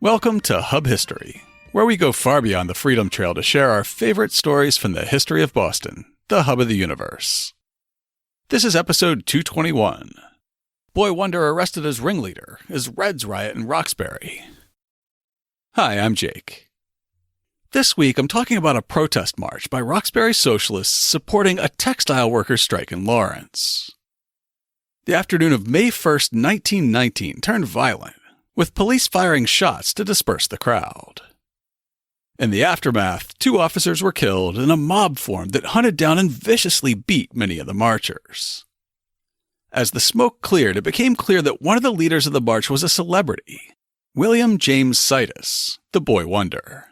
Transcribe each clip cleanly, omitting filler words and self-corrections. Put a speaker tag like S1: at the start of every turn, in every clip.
S1: Welcome to Hub History, where we go far beyond the Freedom Trail to share our favorite stories from the history of Boston, the hub of the universe. This is episode 221. Boy Wonder arrested as ringleader as Reds Riot in Roxbury. Hi, I'm Jake. This week I'm talking about a protest march by Roxbury socialists supporting a textile workers' strike in Lawrence. The afternoon of May 1st, 1919 turned violent, with police firing shots to disperse the crowd. In the aftermath, 2 officers were killed and a mob formed that hunted down and viciously beat many of the marchers. As the smoke cleared, it became clear that one of the leaders of the march was a celebrity, James Sidis, the Boy Wonder.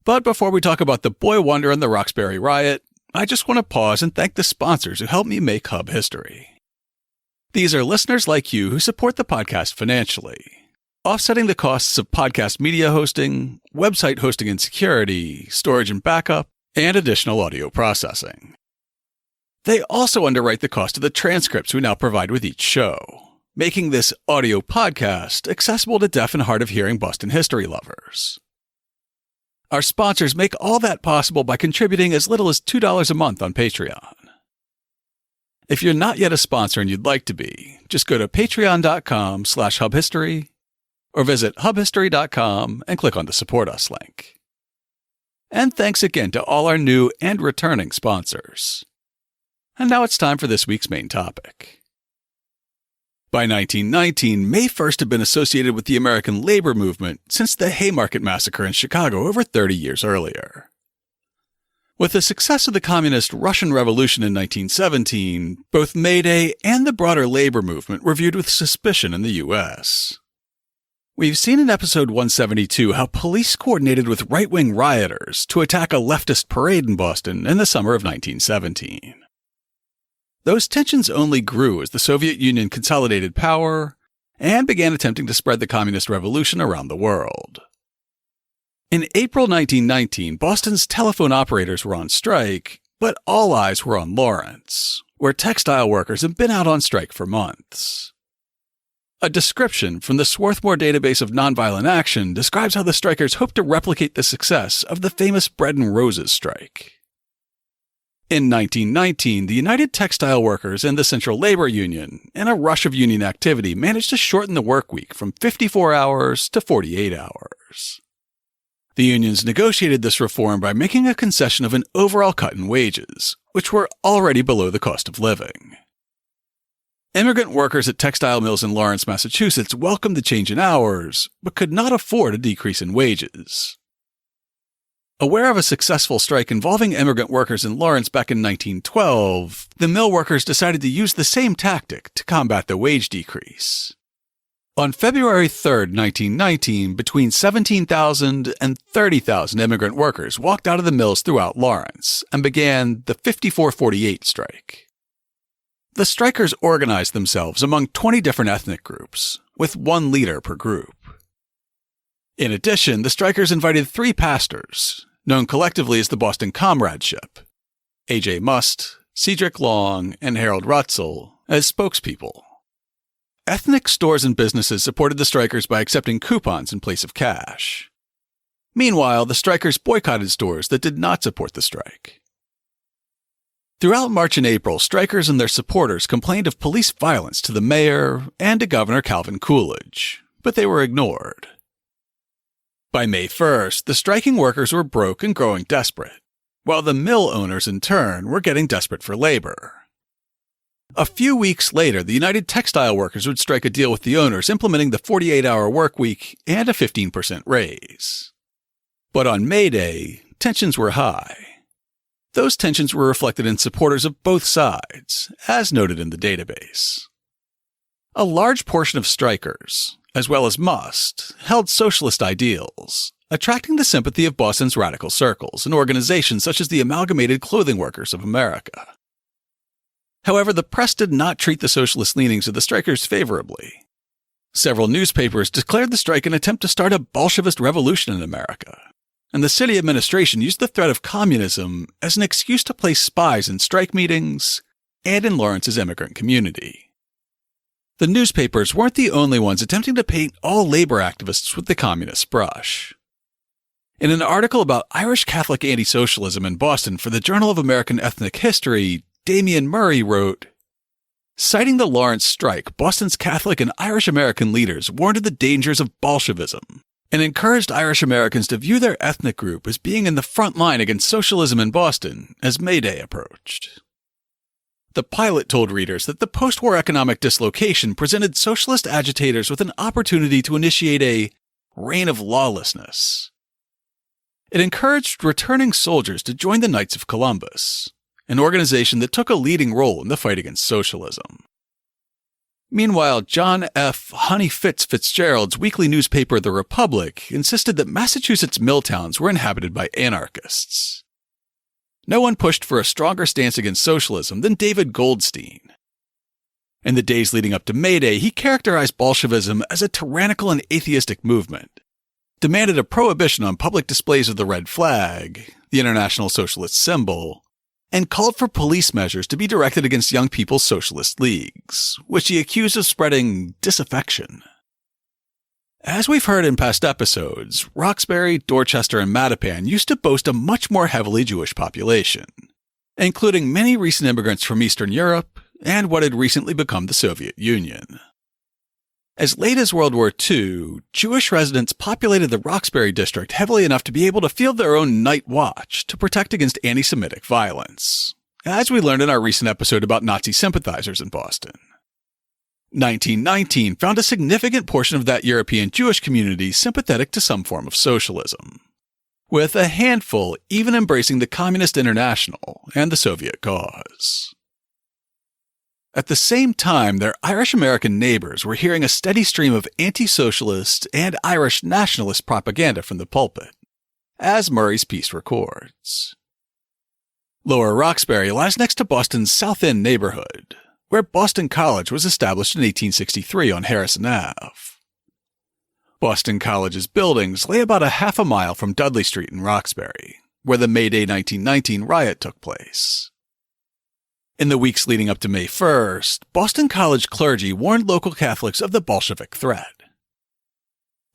S1: But before we talk about the Boy Wonder and the Roxbury Riot, I just want to pause and thank the sponsors who helped me make Hub History. These are listeners like you who support the podcast financially, offsetting the costs of podcast media hosting, website hosting and security, storage and backup, and additional audio processing. They also underwrite the cost of the transcripts we now provide with each show, making this audio podcast accessible to deaf and hard of hearing Boston history lovers. Our sponsors make all that possible by contributing as little as $2 a month on Patreon. If you're not yet a sponsor and you'd like to be, just go to patreon.com/hubhistory or visit hubhistory.com and click on the Support Us link. And thanks again to all our new and returning sponsors. And now it's time for this week's main topic. By 1919, May 1st had been associated with the American labor movement since the Haymarket Massacre in Chicago over 30 years earlier. With the success of the Communist Russian Revolution in 1917, both May Day and the broader labor movement were viewed with suspicion in the U.S. We've seen in episode 172 how police coordinated with right-wing rioters to attack a leftist parade in Boston in the summer of 1917. Those tensions only grew as the Soviet Union consolidated power and began attempting to spread the Communist Revolution around the world. In April 1919, Boston's telephone operators were on strike, but all eyes were on Lawrence, where textile workers had been out on strike for months. A description from the Swarthmore Database of Nonviolent Action describes how the strikers hoped to replicate the success of the famous Bread and Roses strike. In 1919, the United Textile Workers and the Central Labor Union, in a rush of union activity, managed to shorten the work week from 54 hours to 48 hours. The unions negotiated this reform by making a concession of an overall cut in wages, which were already below the cost of living. Immigrant workers at textile mills in Lawrence, Massachusetts welcomed the change in hours, but could not afford a decrease in wages. Aware of a successful strike involving immigrant workers in Lawrence back in 1912, the mill workers decided to use the same tactic to combat the wage decrease. On February 3, 1919, between 17,000 and 30,000 immigrant workers walked out of the mills throughout Lawrence and began the 54-48 strike. The strikers organized themselves among 20 different ethnic groups, with one leader per group. In addition, the strikers invited 3 pastors, known collectively as the Boston Comradeship, A.J. Must, Cedric Long, and Harold Rutzel, as spokespeople. Ethnic stores and businesses supported the strikers by accepting coupons in place of cash. Meanwhile, the strikers boycotted stores that did not support the strike. Throughout March and April, strikers and their supporters complained of police violence to the mayor and to Governor Calvin Coolidge, but they were ignored. By May 1st, the striking workers were broke and growing desperate, while the mill owners in turn were getting desperate for labor. A few weeks later, the United Textile Workers would strike a deal with the owners implementing the 48-hour work week and a 15% raise. But on May Day, tensions were high. Those tensions were reflected in supporters of both sides, as noted in the database. A large portion of strikers, as well as Must, held socialist ideals, attracting the sympathy of Boston's radical circles and organizations such as the Amalgamated Clothing Workers of America. However, the press did not treat the socialist leanings of the strikers favorably. Several newspapers declared the strike an attempt to start a Bolshevist revolution in America, and the city administration used the threat of communism as an excuse to place spies in strike meetings and in Lawrence's immigrant community. The newspapers weren't the only ones attempting to paint all labor activists with the communist brush. In an article about Irish Catholic anti-socialism in Boston for the Journal of American Ethnic History, Damian Murray wrote, citing the Lawrence strike, Boston's Catholic and Irish American leaders warned of the dangers of Bolshevism and encouraged Irish Americans to view their ethnic group as being in the front line against socialism in Boston as May Day approached. The pilot told readers that the post-war economic dislocation presented socialist agitators with an opportunity to initiate a reign of lawlessness. It encouraged returning soldiers to join the Knights of Columbus, an organization that took a leading role in the fight against socialism. Meanwhile, John F. Honey Fitzgerald's weekly newspaper The Republic insisted that Massachusetts mill towns were inhabited by anarchists. No one pushed for a stronger stance against socialism than David Goldstein. In the days leading up to May Day, he characterized Bolshevism as a tyrannical and atheistic movement, demanded a prohibition on public displays of the red flag, the International Socialist symbol, and called for police measures to be directed against young people's socialist leagues, which he accused of spreading disaffection. As we've heard in past episodes, Roxbury, Dorchester, and Mattapan used to boast a much more heavily Jewish population, including many recent immigrants from Eastern Europe and what had recently become the Soviet Union. As late as World War II, Jewish residents populated the Roxbury district heavily enough to be able to field their own night watch to protect against anti-Semitic violence, as we learned in our recent episode about Nazi sympathizers in Boston. 1919 found a significant portion of that European Jewish community sympathetic to some form of socialism, with a handful even embracing the Communist International and the Soviet cause. At the same time, their Irish-American neighbors were hearing a steady stream of anti-socialist and Irish nationalist propaganda from the pulpit, as Murray's piece records. Lower Roxbury lies next to Boston's South End neighborhood, where Boston College was established in 1863 on Harrison Ave. Boston College's buildings lay about a half a mile from Dudley Street in Roxbury, where the May Day 1919 riot took place. In the weeks leading up to May 1st, Boston College clergy warned local Catholics of the Bolshevik threat.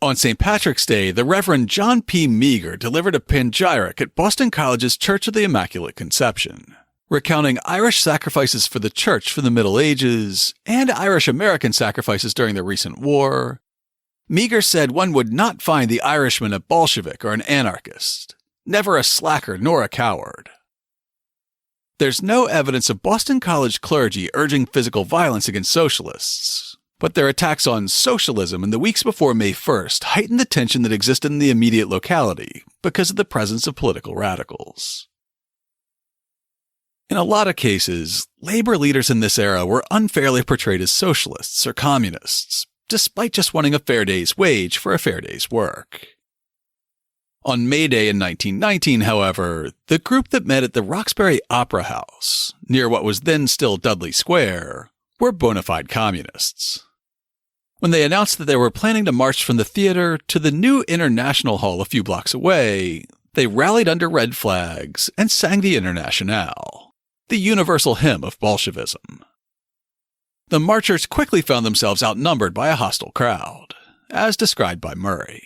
S1: On St. Patrick's Day, the Reverend John P. Meager delivered a panegyric at Boston College's Church of the Immaculate Conception, recounting Irish sacrifices for the Church from the Middle Ages and Irish-American sacrifices during the recent war. Meager said one would not find the Irishman a Bolshevik or an anarchist, never a slacker nor a coward. There's no evidence of Boston College clergy urging physical violence against socialists, but their attacks on socialism in the weeks before May 1st heightened the tension that existed in the immediate locality because of the presence of political radicals. In a lot of cases, labor leaders in this era were unfairly portrayed as socialists or communists, despite just wanting a fair day's wage for a fair day's work. On May Day in 1919, however, the group that met at the Roxbury Opera House, near what was then still Dudley Square, were bona fide communists. When they announced that they were planning to march from the theater to the new International Hall a few blocks away, they rallied under red flags and sang the Internationale, the universal hymn of Bolshevism. The marchers quickly found themselves outnumbered by a hostile crowd, as described by Murray.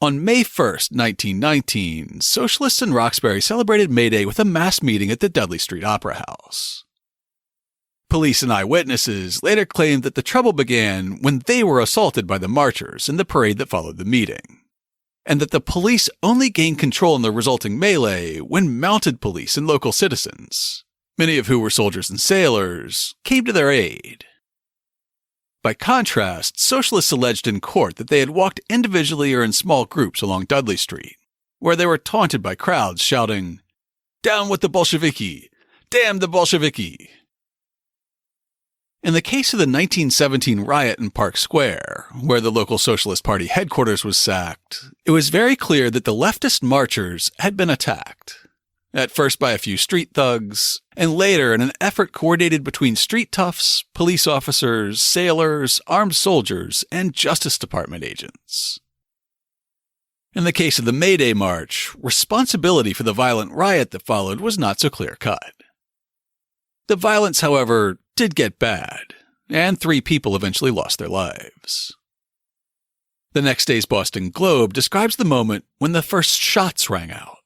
S1: On May 1st, 1919, socialists in Roxbury celebrated May Day with a mass meeting at the Dudley Street Opera House. Police and eyewitnesses later claimed that the trouble began when they were assaulted by the marchers in the parade that followed the meeting, and that the police only gained control in the resulting melee when mounted police and local citizens, many of who were soldiers and sailors, came to their aid. By contrast, socialists alleged in court that they had walked individually or in small groups along Dudley Street, where they were taunted by crowds shouting, "Down with the Bolsheviki! Damn the Bolsheviki!" In the case of the 1917 riot in Park Square, where the local Socialist Party headquarters was sacked, it was very clear that the leftist marchers had been attacked. At first by a few street thugs, and later in an effort coordinated between street toughs, police officers, sailors, armed soldiers, and Justice Department agents. In the case of the May Day March, responsibility for the violent riot that followed was not so clear-cut. The violence, however, did get bad, and 3 people eventually lost their lives. The next day's Boston Globe describes the moment when the first shots rang out.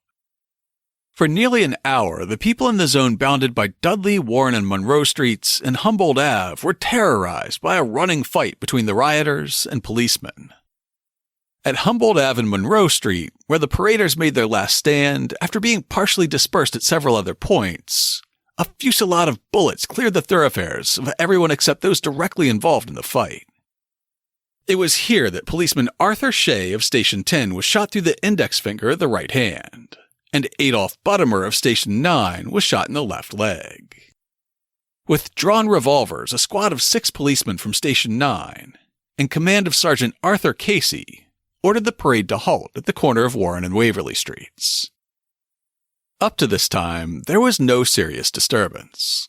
S1: For nearly an hour, the people in the zone bounded by Dudley, Warren, and Monroe Streets and Humboldt Ave were terrorized by a running fight between the rioters and policemen. At Humboldt Ave and Monroe Street, where the paraders made their last stand after being partially dispersed at several other points, a fusillade of bullets cleared the thoroughfares of everyone except those directly involved in the fight. It was here that policeman Arthur Shea of Station 10 was shot through the index finger of the right hand, and Adolph Buttimer of Station 9 was shot in the left leg. With drawn revolvers, a squad of 6 policemen from Station 9, in command of Sergeant Arthur Casey, ordered the parade to halt at the corner of Warren and Waverly Streets. Up to this time, there was no serious disturbance.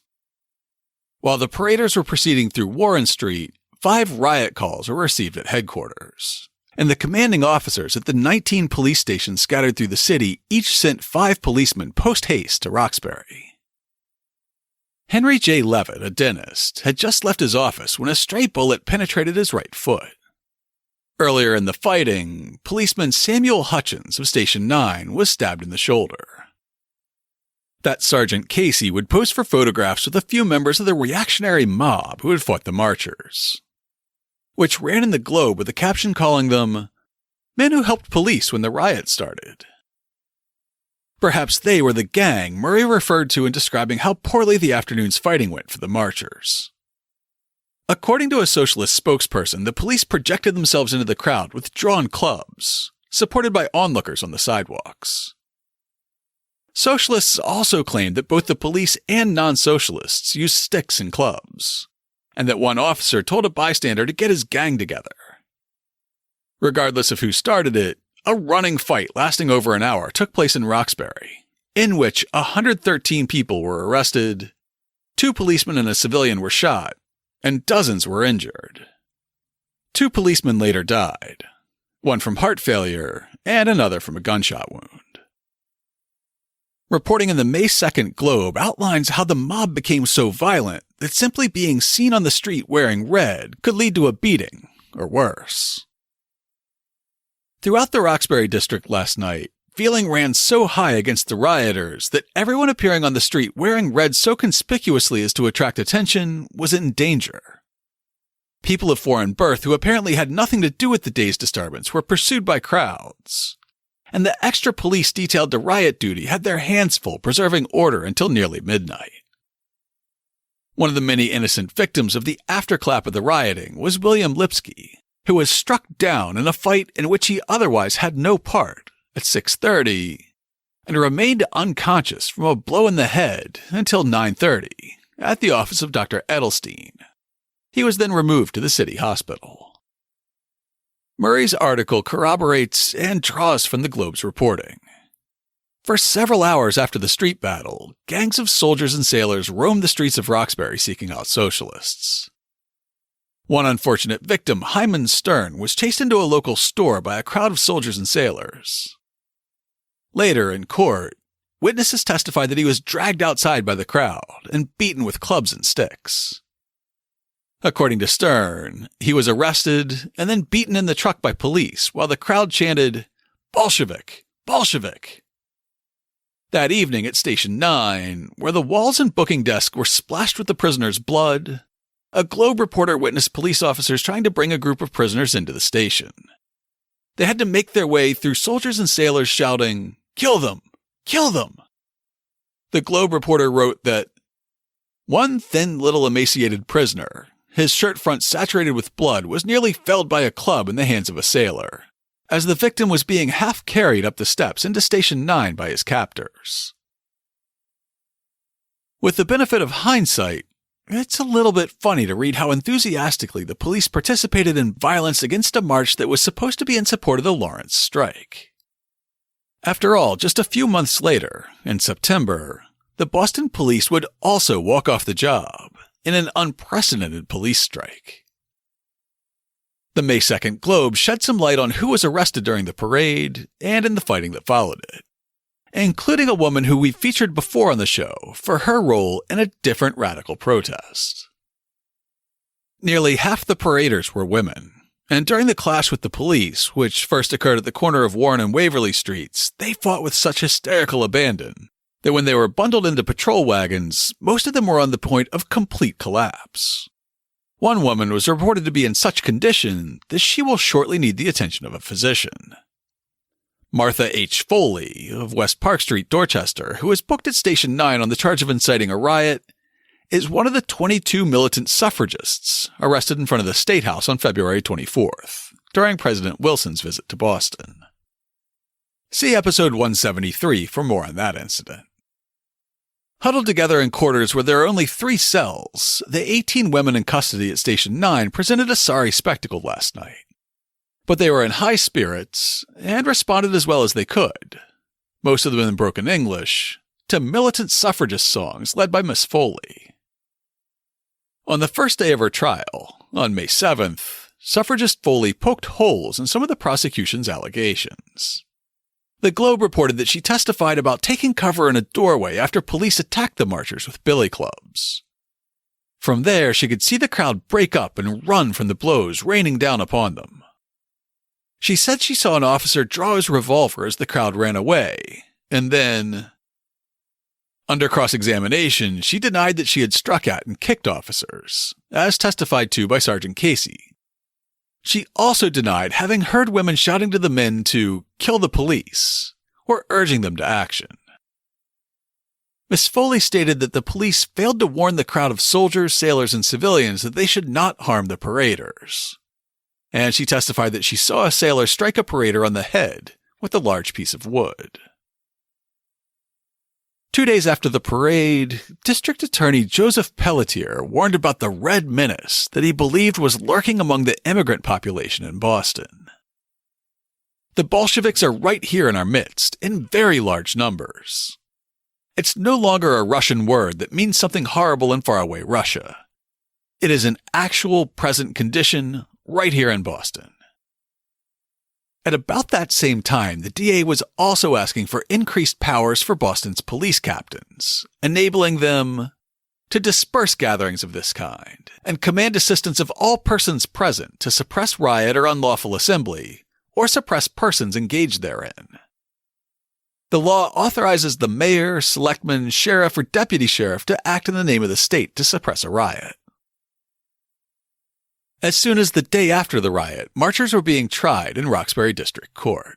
S1: While the paraders were proceeding through Warren Street, 5 riot calls were received at headquarters, and the commanding officers at the 19 police stations scattered through the city each sent 5 policemen post-haste to Roxbury. Henry J. Levitt, a dentist, had just left his office when a stray bullet penetrated his right foot. Earlier in the fighting, policeman Samuel Hutchins of Station 9 was stabbed in the shoulder. That Sergeant Casey would pose for photographs with a few members of the reactionary mob who had fought the marchers, which ran in the Globe with a caption calling them men who helped police when the riot started. Perhaps they were the gang Murray referred to in describing how poorly the afternoon's fighting went for the marchers. According to a socialist spokesperson, the police projected themselves into the crowd with drawn clubs, supported by onlookers on the sidewalks. Socialists also claimed that both the police and non-socialists used sticks and clubs, and that one officer told a bystander to get his gang together. Regardless of who started it, a running fight lasting over an hour took place in Roxbury, in which 113 people were arrested, 2 policemen and a civilian were shot, and dozens were injured. 2 policemen later died, one from heart failure and another from a gunshot wound. Reporting in the May 2nd Globe outlines how the mob became so violent that simply being seen on the street wearing red could lead to a beating, or worse. Throughout the Roxbury district last night, feeling ran so high against the rioters that everyone appearing on the street wearing red so conspicuously as to attract attention was in danger. People of foreign birth who apparently had nothing to do with the day's disturbance were pursued by crowds, and the extra police detailed to riot duty had their hands full preserving order until nearly midnight. One of the many innocent victims of the afterclap of the rioting was William Lipsky, who was struck down in a fight in which he otherwise had no part at 6:30 and remained unconscious from a blow in the head until 9:30 at the office of Dr. Edelstein. He was then removed to the city hospital. Murray's article corroborates and draws from the Globe's reporting. For several hours after the street battle, gangs of soldiers and sailors roamed the streets of Roxbury seeking out socialists. One unfortunate victim, Hyman Stern, was chased into a local store by a crowd of soldiers and sailors. Later, in court, witnesses testified that he was dragged outside by the crowd and beaten with clubs and sticks. According to Stern, he was arrested and then beaten in the truck by police while the crowd chanted, "Bolshevik! Bolshevik!" That evening at Station 9, where the walls and booking desk were splashed with the prisoners' blood, a Globe reporter witnessed police officers trying to bring a group of prisoners into the station. They had to make their way through soldiers and sailors shouting, "Kill them! Kill them!" The Globe reporter wrote that one thin little emaciated prisoner, his shirt front saturated with blood, was nearly felled by a club in the hands of a sailor, as the victim was being half carried up the steps into Station 9 by his captors. With the benefit of hindsight, it's a little bit funny to read how enthusiastically the police participated in violence against a march that was supposed to be in support of the Lawrence strike. After all, just a few months later, in September, the Boston police would also walk off the job in an unprecedented police strike. The May 2nd Globe shed some light on who was arrested during the parade and in the fighting that followed it, including a woman who we've featured before on the show for her role in a different radical protest. Nearly half the paraders were women, and during the clash with the police, which first occurred at the corner of Warren and Waverly Streets, they fought with such hysterical abandon that when they were bundled into patrol wagons, most of them were on the point of complete collapse. One woman was reported to be in such condition that she will shortly need the attention of a physician. Martha H. Foley of West Park Street, Dorchester, who was booked at Station 9 on the charge of inciting a riot, is one of the 22 militant suffragists arrested in front of the State House on February 24th, during President Wilson's visit to Boston. See episode 173 for more on that incident. Huddled together in quarters where there are only 3 cells, the 18 women in custody at Station 9 presented a sorry spectacle last night. But they were in high spirits and responded as well as they could, most of them in broken English, to militant suffragist songs led by Miss Foley. On the first day of her trial, on May 7th, suffragist Foley poked holes in some of the prosecution's allegations. The Globe reported that she testified about taking cover in a doorway after police attacked the marchers with billy clubs. From there, she could see the crowd break up and run from the blows raining down upon them. She said she saw an officer draw his revolver as the crowd ran away, and then, under cross-examination, she denied that she had struck at and kicked officers, as testified to by Sergeant Casey. She also denied having heard women shouting to the men to kill the police, or urging them to action. Miss Foley stated that the police failed to warn the crowd of soldiers, sailors, and civilians that they should not harm the paraders. And she testified that she saw a sailor strike a parader on the head with a large piece of wood. 2 days after the parade, District Attorney Joseph Pelletier warned about the Red Menace that he believed was lurking among the immigrant population in Boston. The Bolsheviks are right here in our midst, in very large numbers. It's no longer a Russian word that means something horrible in faraway Russia. It is an actual present condition right here in Boston. At about that same time, the DA was also asking for increased powers for Boston's police captains, enabling them to disperse gatherings of this kind and command assistance of all persons present to suppress riot or unlawful assembly, or suppress persons engaged therein. The law authorizes the mayor, selectman, sheriff, or deputy sheriff to act in the name of the state to suppress a riot. As soon as the day after the riot, marchers were being tried in Roxbury District Court,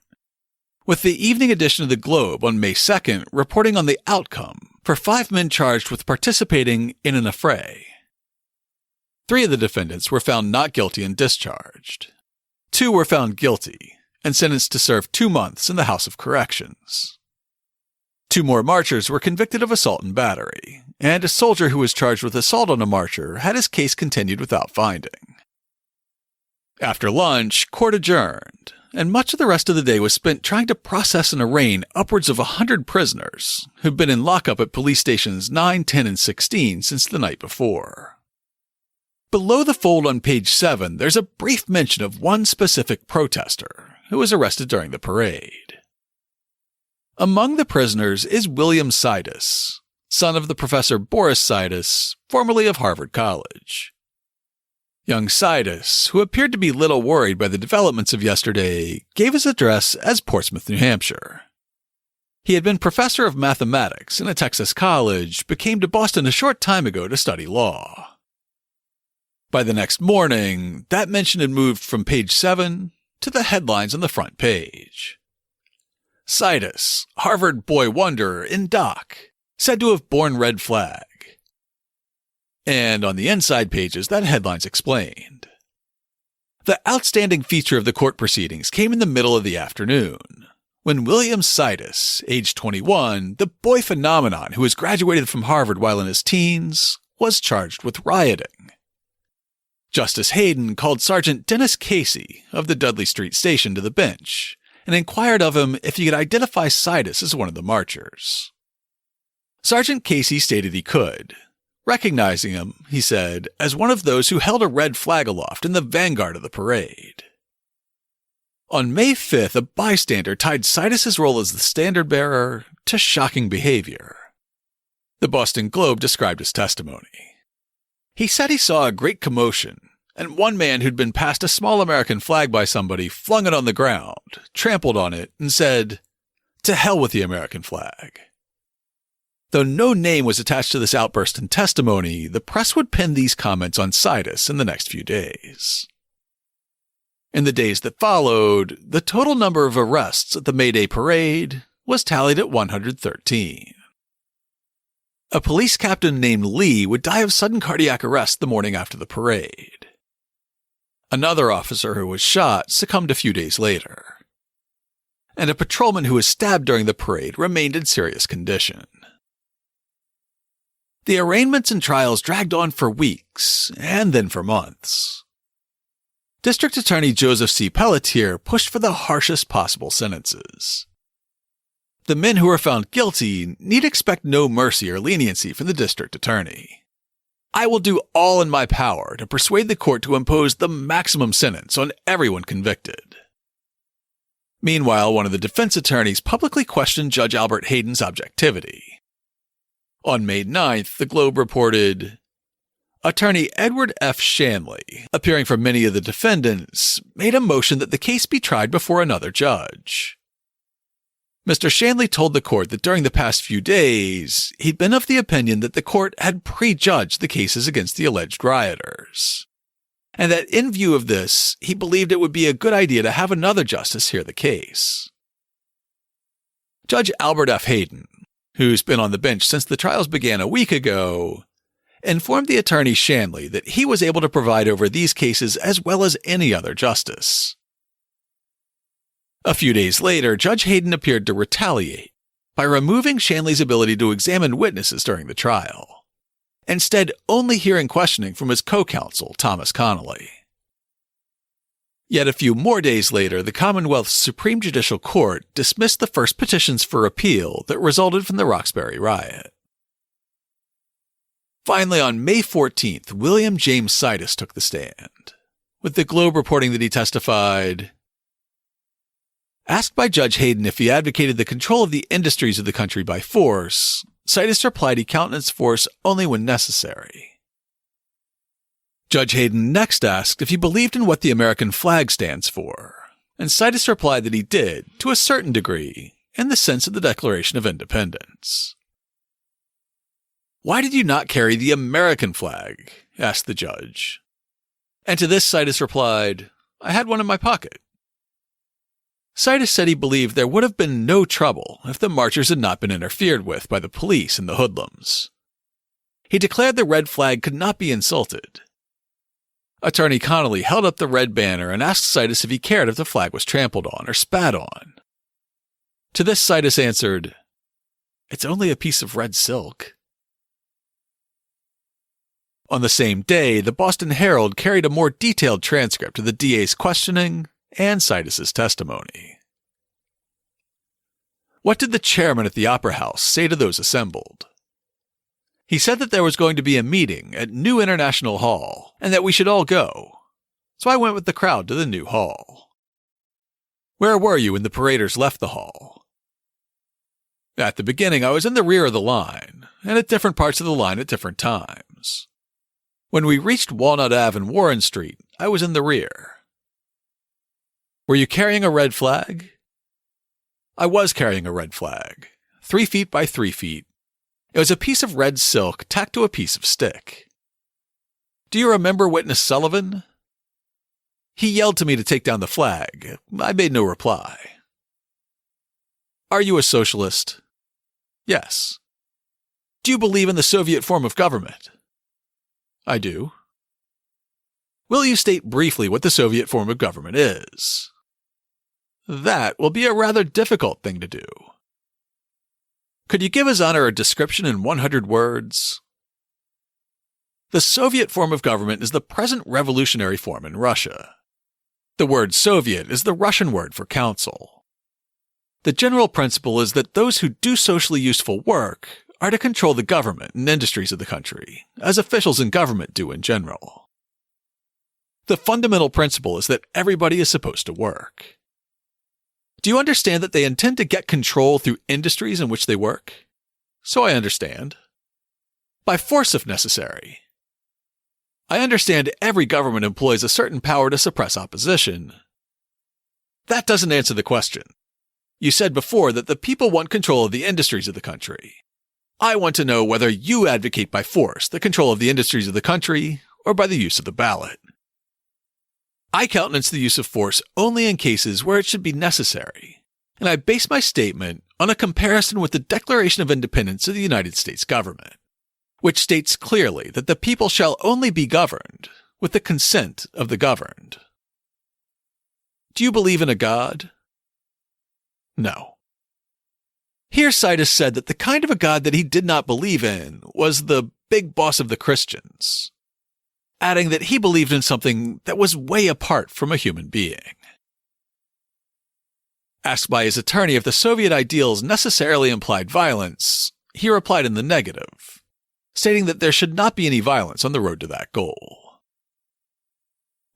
S1: with the evening edition of the Globe on May 2nd reporting on the outcome for 5 men charged with participating in an affray. 3 of the defendants were found not guilty and discharged. 2 were found guilty and sentenced to serve 2 months in the House of Corrections. 2 more marchers were convicted of assault and battery, and a soldier who was charged with assault on a marcher had his case continued without finding. After lunch, court adjourned, and much of the rest of the day was spent trying to process and arraign upwards of 100 prisoners who've been in lockup at police stations 9, 10, and 16 since the night before. Below the fold on page 7, there's a brief mention of one specific protester who was arrested during the parade. Among the prisoners is William Sidis, son of the Professor Boris Sidis, formerly of Harvard College. Young Sidis, who appeared to be little worried by the developments of yesterday, gave his address as Portsmouth, New Hampshire. He had been professor of mathematics in a Texas college, but came to Boston a short time ago to study law. By the next morning, that mention had moved from page 7 to the headlines on the front page. Sidis, Harvard boy wonder in dock, said to have borne red flag. And on the inside pages, that headline's explained. The outstanding feature of the court proceedings came in the middle of the afternoon, when William Sidis, age 21, the boy phenomenon who was graduated from Harvard while in his teens, was charged with rioting. Justice Hayden called Sergeant Dennis Casey of the Dudley Street Station to the bench and inquired of him if he could identify Sidis as one of the marchers. Sergeant Casey stated he could, recognizing him, he said, as one of those who held a red flag aloft in the vanguard of the parade. On May 5th, a bystander tied Sidis' role as the standard-bearer to shocking behavior. The Boston Globe described his testimony. He said he saw a great commotion and one man who'd been passed a small American flag by somebody flung it on the ground, trampled on it, and said, "To hell with the American flag." Though no name was attached to this outburst in testimony, the press would pin these comments on Sidis in the next few days. In the days that followed, the total number of arrests at the May Day parade was tallied at 113. A police captain named Lee would die of sudden cardiac arrest the morning after the parade. Another officer who was shot succumbed a few days later. And a patrolman who was stabbed during the parade remained in serious condition. The arraignments and trials dragged on for weeks, and then for months. District Attorney Joseph C. Pelletier pushed for the harshest possible sentences. The men who were found guilty need expect no mercy or leniency from the district attorney. "I will do all in my power to persuade the court to impose the maximum sentence on everyone convicted." Meanwhile, one of the defense attorneys publicly questioned Judge Albert Hayden's objectivity. On May 9th, the Globe reported, Attorney Edward F. Shanley, appearing for many of the defendants, made a motion that the case be tried before another judge. Mr. Shanley told the court that during the past few days, he'd been of the opinion that the court had prejudged the cases against the alleged rioters, and that in view of this, he believed it would be a good idea to have another justice hear the case. Judge Albert F. Hayden, who's been on the bench since the trials began a week ago, informed the attorney Shanley that he was able to provide over these cases as well as any other justice. A few days later, Judge Hayden appeared to retaliate by removing Shanley's ability to examine witnesses during the trial, instead only hearing questioning from his co-counsel, Thomas Connolly. Yet a few more days later, the Commonwealth's Supreme Judicial Court dismissed the first petitions for appeal that resulted from the Roxbury riot. Finally, on May 14th, William James Sidis took the stand, with the Globe reporting that he testified. Asked by Judge Hayden if he advocated the control of the industries of the country by force, Sidis replied he countenanced force only when necessary. Judge Hayden next asked if he believed in what the American flag stands for, and Sidis replied that he did, to a certain degree, in the sense of the Declaration of Independence. "Why did you not carry the American flag?" asked the judge. And to this Sidis replied, "I had one in my pocket." Sidis said he believed there would have been no trouble if the marchers had not been interfered with by the police and the hoodlums. He declared the red flag could not be insulted. Attorney Connolly held up the red banner and asked Sidis if he cared if the flag was trampled on or spat on. To this Sidis answered, "It's only a piece of red silk." On the same day, the Boston Herald carried a more detailed transcript of the DA's questioning and Sidis's testimony. What did the chairman at the Opera House say to those assembled? He said that there was going to be a meeting at New International Hall and that we should all go. So I went with the crowd to the new hall. Where were you when the paraders left the hall? At the beginning, I was in the rear of the line, and at different parts of the line at different times. When we reached Walnut Ave and Warren Street, I was in the rear. Were you carrying a red flag? I was carrying a red flag, 3 feet by 3 feet. It was a piece of red silk tacked to a piece of stick. Do you remember Witness Sullivan? He yelled to me to take down the flag. I made no reply. Are you a socialist? Yes. Do you believe in the Soviet form of government? I do. Will you state briefly what the Soviet form of government is? That will be a rather difficult thing to do. Could you give His Honor a description in 100 words? The Soviet form of government is the present revolutionary form in Russia. The word Soviet is the Russian word for council. The general principle is that those who do socially useful work are to control the government and industries of the country, as officials in government do in general. The fundamental principle is that everybody is supposed to work. Do you understand that they intend to get control through industries in which they work? So I understand. By force if necessary. I understand every government employs a certain power to suppress opposition. That doesn't answer the question. You said before that the people want control of the industries of the country. I want to know whether you advocate by force the control of the industries of the country or by the use of the ballot. I countenance the use of force only in cases where it should be necessary, and I base my statement on a comparison with the Declaration of Independence of the United States government, which states clearly that the people shall only be governed with the consent of the governed. Do you believe in a God? No. Here Sidis said that the kind of a God that he did not believe in was the big boss of the Christians, adding that he believed in something that was way apart from a human being. Asked by his attorney if the Soviet ideals necessarily implied violence, he replied in the negative, stating that there should not be any violence on the road to that goal.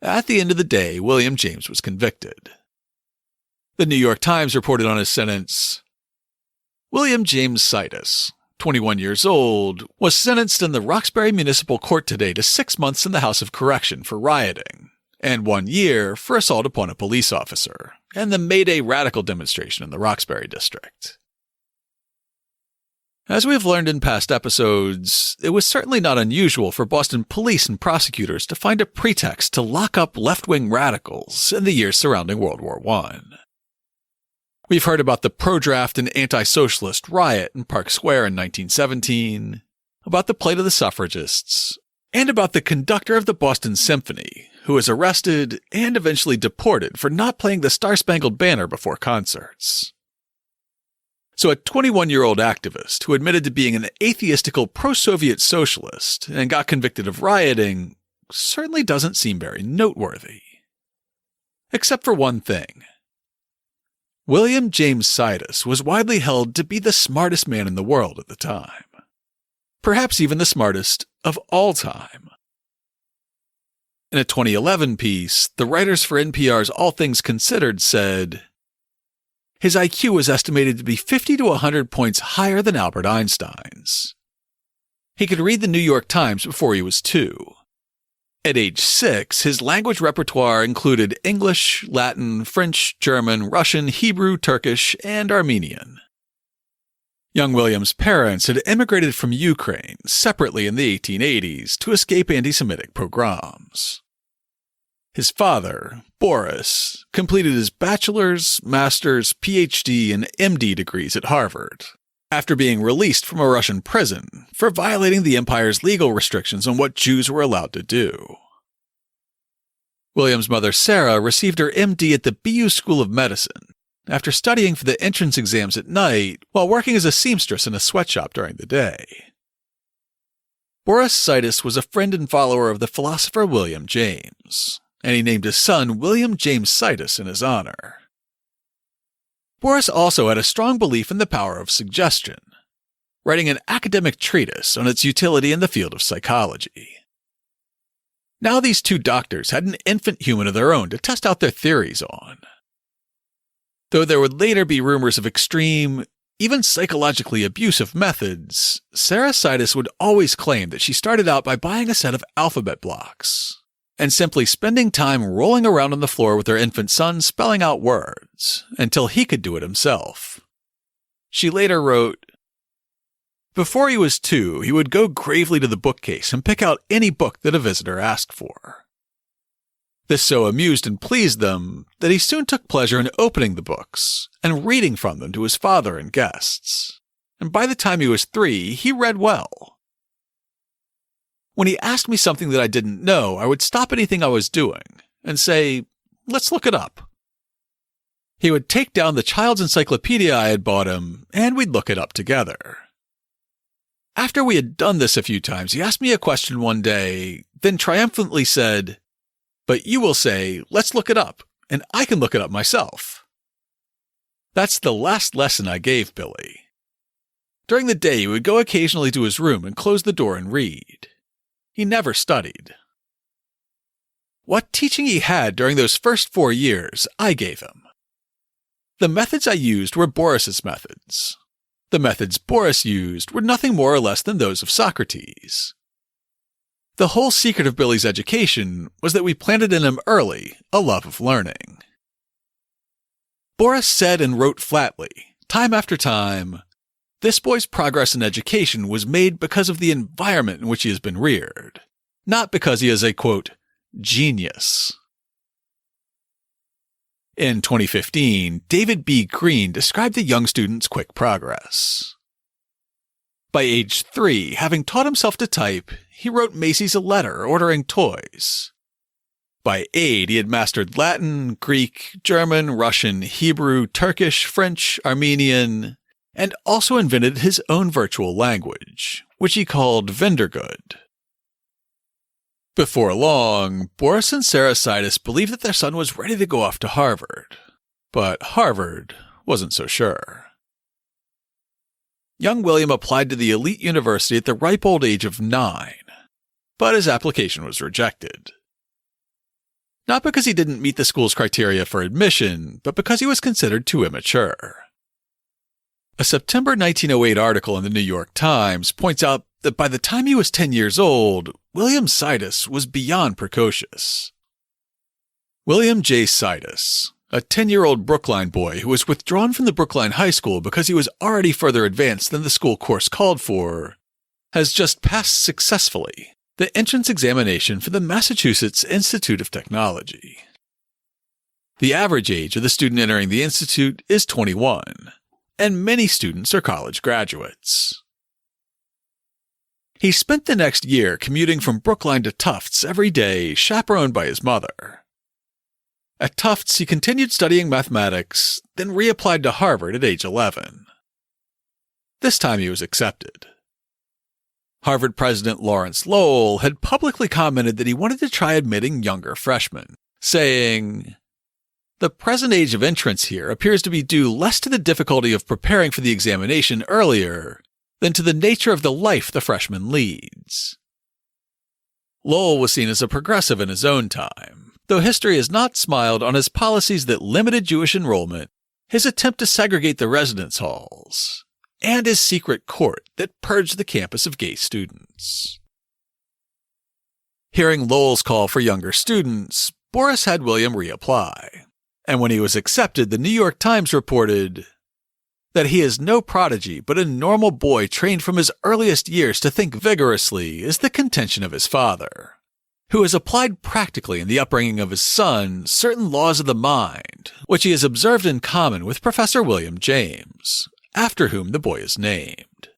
S1: At the end of the day, William James was convicted. The New York Times reported on his sentence, William James Sidis, 21 years old, was sentenced in the Roxbury Municipal Court today to 6 months in the House of Correction for rioting, and 1 year for assault upon a police officer, and the May Day radical demonstration in the Roxbury district. As we have learned in past episodes, it was certainly not unusual for Boston police and prosecutors to find a pretext to lock up left-wing radicals in the years surrounding World War I. We've heard about the pro-draft and anti-socialist riot in Park Square in 1917, about the plight of the suffragists, and about the conductor of the Boston Symphony, who was arrested and eventually deported for not playing the Star-Spangled Banner before concerts. So a 21-year-old activist who admitted to being an atheistical pro-Soviet socialist and got convicted of rioting certainly doesn't seem very noteworthy. Except for one thing. William James Sidis was widely held to be the smartest man in the world at the time. Perhaps even the smartest of all time. In a 2011 piece, the writers for NPR's All Things Considered said, his IQ was estimated to be 50 to 100 points higher than Albert Einstein's. He could read the New York Times before he was 2. At age 6, his language repertoire included English, Latin, French, German, Russian, Hebrew, Turkish, and Armenian. Young William's parents had immigrated from Ukraine separately in the 1880s to escape anti-Semitic pogroms. His father, Boris, completed his bachelor's, master's, PhD, and MD degrees at Harvard, after being released from a Russian prison for violating the empire's legal restrictions on what Jews were allowed to do. William's mother, Sarah, received her MD at the BU School of Medicine after studying for the entrance exams at night while working as a seamstress in a sweatshop during the day. Boris Sidis was a friend and follower of the philosopher William James, and he named his son William James Sidis in his honor. Boris also had a strong belief in the power of suggestion, writing an academic treatise on its utility in the field of psychology. Now these two doctors had an infant human of their own to test out their theories on. Though there would later be rumors of extreme, even psychologically abusive methods, Sarah Sidis would always claim that she started out by buying a set of alphabet blocks and simply spending time rolling around on the floor with her infant son spelling out words until he could do it himself. She later wrote, before he was 2, he would go gravely to the bookcase and pick out any book that a visitor asked for. This so amused and pleased them that he soon took pleasure in opening the books and reading from them to his father and guests, and by the time he was 3, he read well. When he asked me something that I didn't know, I would stop anything I was doing and say, let's look it up. He would take down the child's encyclopedia I had bought him, and we'd look it up together. After we had done this a few times, he asked me a question one day, then triumphantly said, but you will say, let's look it up, and I can look it up myself. That's the last lesson I gave Billy. During the day, he would go occasionally to his room and close the door and read. He never studied. What teaching he had during those first 4 years, I gave him. The methods I used were Boris's methods. The methods Boris used were nothing more or less than those of Socrates. The whole secret of Billy's education was that we planted in him early a love of learning. Boris said and wrote flatly, time after time, this boy's progress in education was made because of the environment in which he has been reared, not because he is a, quote, genius. In 2015, David B. Green described the young student's quick progress. By age 3, having taught himself to type, he wrote Macy's a letter ordering toys. By 8, he had mastered Latin, Greek, German, Russian, Hebrew, Turkish, French, Armenian, and also invented his own virtual language, which he called Vendergood. Before long, Boris and Sarah Sidis believed that their son was ready to go off to Harvard, but Harvard wasn't so sure. Young William applied to the elite university at the ripe old age of 9, but his application was rejected. Not because he didn't meet the school's criteria for admission, but because he was considered too immature. A September 1908 article in the New York Times points out that by the time he was 10 years old, William Sidis was beyond precocious. William J. Sidis, a 10-year-old Brookline boy who was withdrawn from the Brookline High School because he was already further advanced than the school course called for, has just passed successfully the entrance examination for the Massachusetts Institute of Technology. The average age of the student entering the institute is 21, and many students are college graduates. He spent the next year commuting from Brookline to Tufts every day, chaperoned by his mother. At Tufts, he continued studying mathematics, then reapplied to Harvard at age 11. This time he was accepted. Harvard President Lawrence Lowell had publicly commented that he wanted to try admitting younger freshmen, saying, "The present age of entrance here appears to be due less to the difficulty of preparing for the examination earlier than to the nature of the life the freshman leads." Lowell was seen as a progressive in his own time, though history has not smiled on his policies that limited Jewish enrollment, his attempt to segregate the residence halls, and his secret court that purged the campus of gay students. Hearing Lowell's call for younger students, Boris had William reapply, and when he was accepted, the New York Times reported that he is no prodigy but a normal boy trained from his earliest years to think vigorously is the contention of his father, who has applied practically in the upbringing of his son certain laws of the mind, which he has observed in common with Professor William James, after whom the boy is named.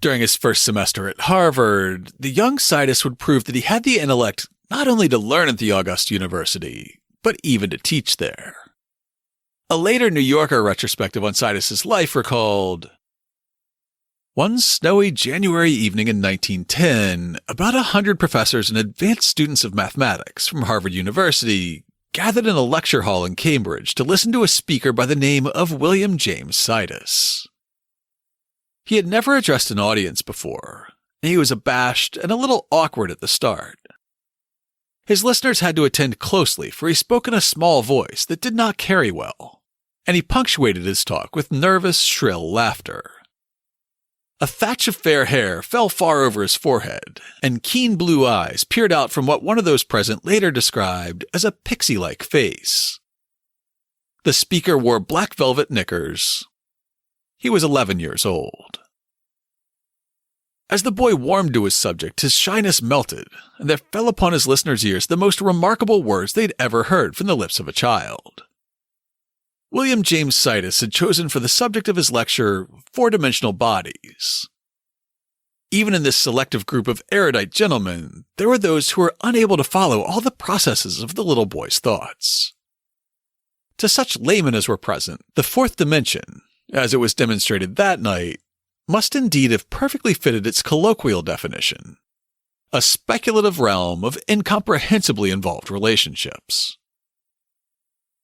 S1: During his first semester at Harvard, the young Sidis would prove that he had the intellect not only to learn at the August University, but even to teach there. A later New Yorker retrospective on Sidis' life recalled, "One snowy January evening in 1910, about 100 professors and advanced students of mathematics from Harvard University gathered in a lecture hall in Cambridge to listen to a speaker by the name of William James Sidis. He had never addressed an audience before, and he was abashed and a little awkward at the start. His listeners had to attend closely, for he spoke in a small voice that did not carry well, and he punctuated his talk with nervous, shrill laughter. A thatch of fair hair fell far over his forehead, and keen blue eyes peered out from what one of those present later described as a pixie-like face. The speaker wore black velvet knickers. He was 11 years old. As the boy warmed to his subject, his shyness melted, and there fell upon his listeners' ears the most remarkable words they'd ever heard from the lips of a child. William James Sidis had chosen for the subject of his lecture four-dimensional bodies. Even in this selective group of erudite gentlemen, there were those who were unable to follow all the processes of the little boy's thoughts. To such laymen as were present, the fourth dimension, as it was demonstrated that night, must indeed have perfectly fitted its colloquial definition: a speculative realm of incomprehensibly involved relationships.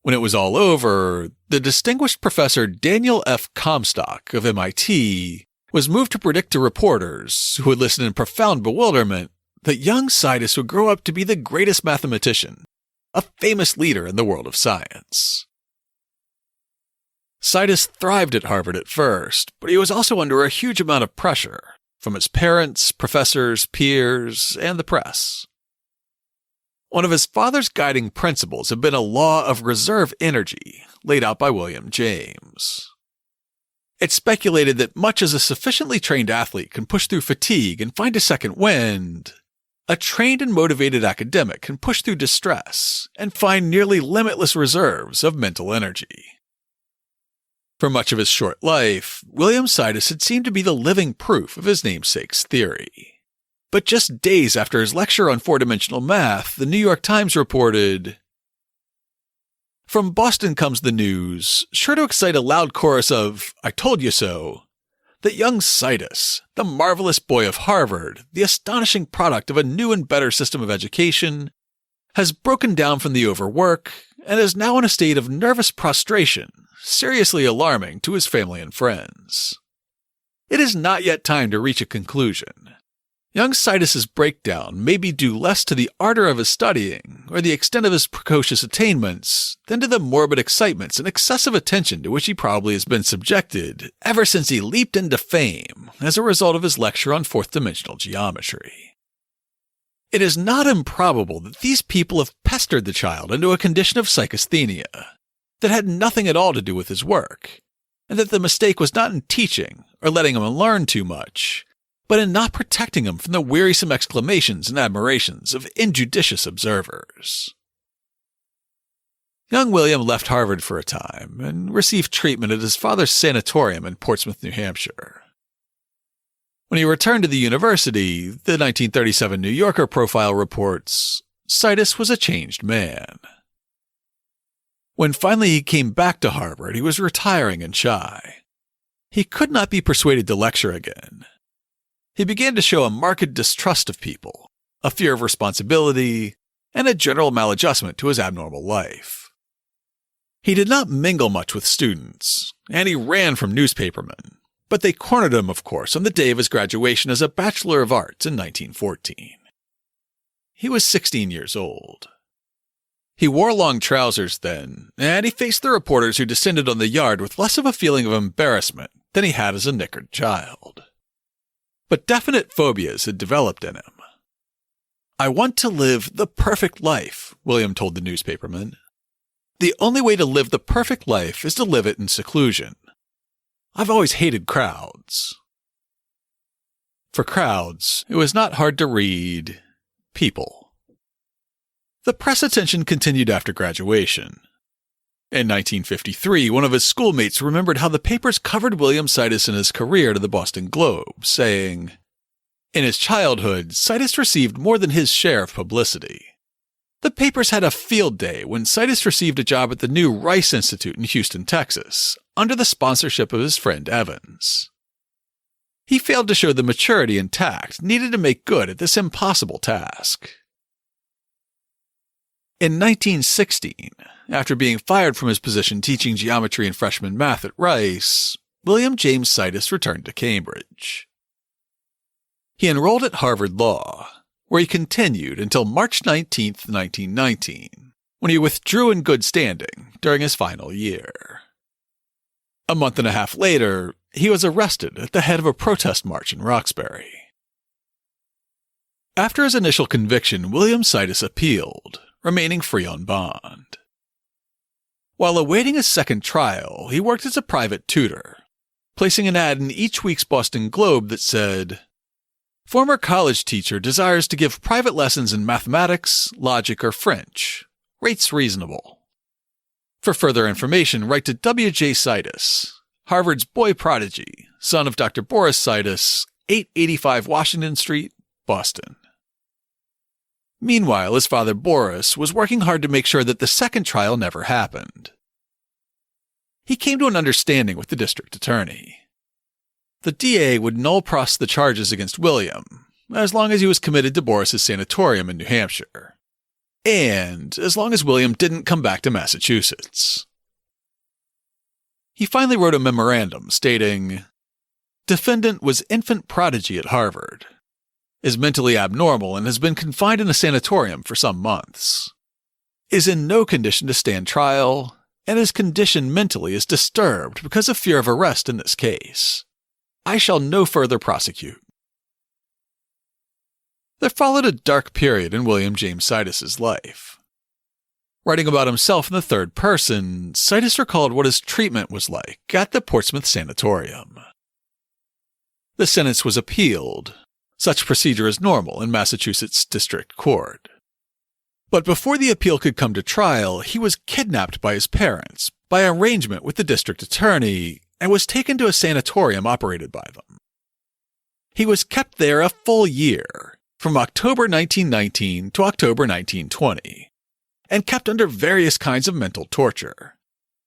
S1: When it was all over, the distinguished Professor Daniel F. Comstock of MIT was moved to predict to reporters, who had listened in profound bewilderment, that young Sidis would grow up to be the greatest mathematician, a famous leader in the world of science. Sidis thrived at Harvard at first, but he was also under a huge amount of pressure, from his parents, professors, peers, and the press. One of his father's guiding principles had been a law of reserve energy laid out by William James. It speculated that much as a sufficiently trained athlete can push through fatigue and find a second wind, a trained and motivated academic can push through distress and find nearly limitless reserves of mental energy. For much of his short life, William Sidis had seemed to be the living proof of his namesake's theory. But just days after his lecture on four-dimensional math, the New York Times reported, "From Boston comes the news, sure to excite a loud chorus of 'I told you so,' that young Sidis, the marvelous boy of Harvard, the astonishing product of a new and better system of education, has broken down from the overwork and is now in a state of nervous prostration, seriously alarming to his family and friends. It is not yet time to reach a conclusion. Young Sidis's breakdown may be due less to the ardor of his studying or the extent of his precocious attainments than to the morbid excitements and excessive attention to which he probably has been subjected ever since he leaped into fame as a result of his lecture on fourth-dimensional geometry. It is not improbable that these people have pestered the child into a condition of psychasthenia that had nothing at all to do with his work, and that the mistake was not in teaching or letting him learn too much, but in not protecting him from the wearisome exclamations and admirations of injudicious observers." Young William left Harvard for a time and received treatment at his father's sanatorium in Portsmouth, New Hampshire. When he returned to the university, the 1937 New Yorker profile reports, Sidis was a changed man. When finally he came back to Harvard, he was retiring and shy. He could not be persuaded to lecture again. He began to show a marked distrust of people, a fear of responsibility, and a general maladjustment to his abnormal life. He did not mingle much with students, and he ran from newspapermen, but they cornered him, of course, on the day of his graduation as a Bachelor of Arts in 1914. He was 16 years old. He wore long trousers then, and he faced the reporters who descended on the yard with less of a feeling of embarrassment than he had as a knickered child. But definite phobias had developed in him. "I want to live the perfect life," William told the newspaperman. "The only way to live the perfect life is to live it in seclusion. I've always hated crowds." For crowds, it was not hard to read people. The press attention continued after graduation. In 1953, one of his schoolmates remembered how the papers covered William Sidis and his career to the Boston Globe, saying, "In his childhood, Sidis received more than his share of publicity. The papers had a field day when Sidis received a job at the new Rice Institute in Houston, Texas, under the sponsorship of his friend Evans. He failed to show the maturity and tact needed to make good at this impossible task." In 1916, after being fired from his position teaching geometry and freshman math at Rice, William James Sidis returned to Cambridge. He enrolled at Harvard Law, where he continued until March 19, 1919, when he withdrew in good standing during his final year. A month and a half later, he was arrested at the head of a protest march in Roxbury. After his initial conviction, William Sidis appealed, remaining free on bond. While awaiting his second trial, he worked as a private tutor, placing an ad in each week's Boston Globe that said, "Former college teacher desires to give private lessons in mathematics, logic, or French. Rates reasonable. For further information, write to W.J. Sidis, Harvard's boy prodigy, son of Dr. Boris Sidis, 885 Washington Street, Boston." Meanwhile, his father Boris was working hard to make sure that the second trial never happened. He came to an understanding with the district attorney. The DA would null pros the charges against William, as long as he was committed to Boris's sanatorium in New Hampshire, and as long as William didn't come back to Massachusetts. He finally wrote a memorandum stating, "Defendant was infant prodigy at Harvard, is mentally abnormal and has been confined in a sanatorium for some months, is in no condition to stand trial, and his condition mentally is disturbed because of fear of arrest in this case. I shall no further prosecute. There followed a dark period in William James Sidis' life. Writing about himself in the third person, Sidis recalled what his treatment was like at the Portsmouth Sanatorium. The sentence was appealed. Such procedure is normal in Massachusetts District Court. But before the appeal could come to trial, he was kidnapped by his parents by arrangement with the district attorney and was taken to a sanatorium operated by them. He was kept there a full year, from October 1919 to October 1920, and kept under various kinds of mental torture,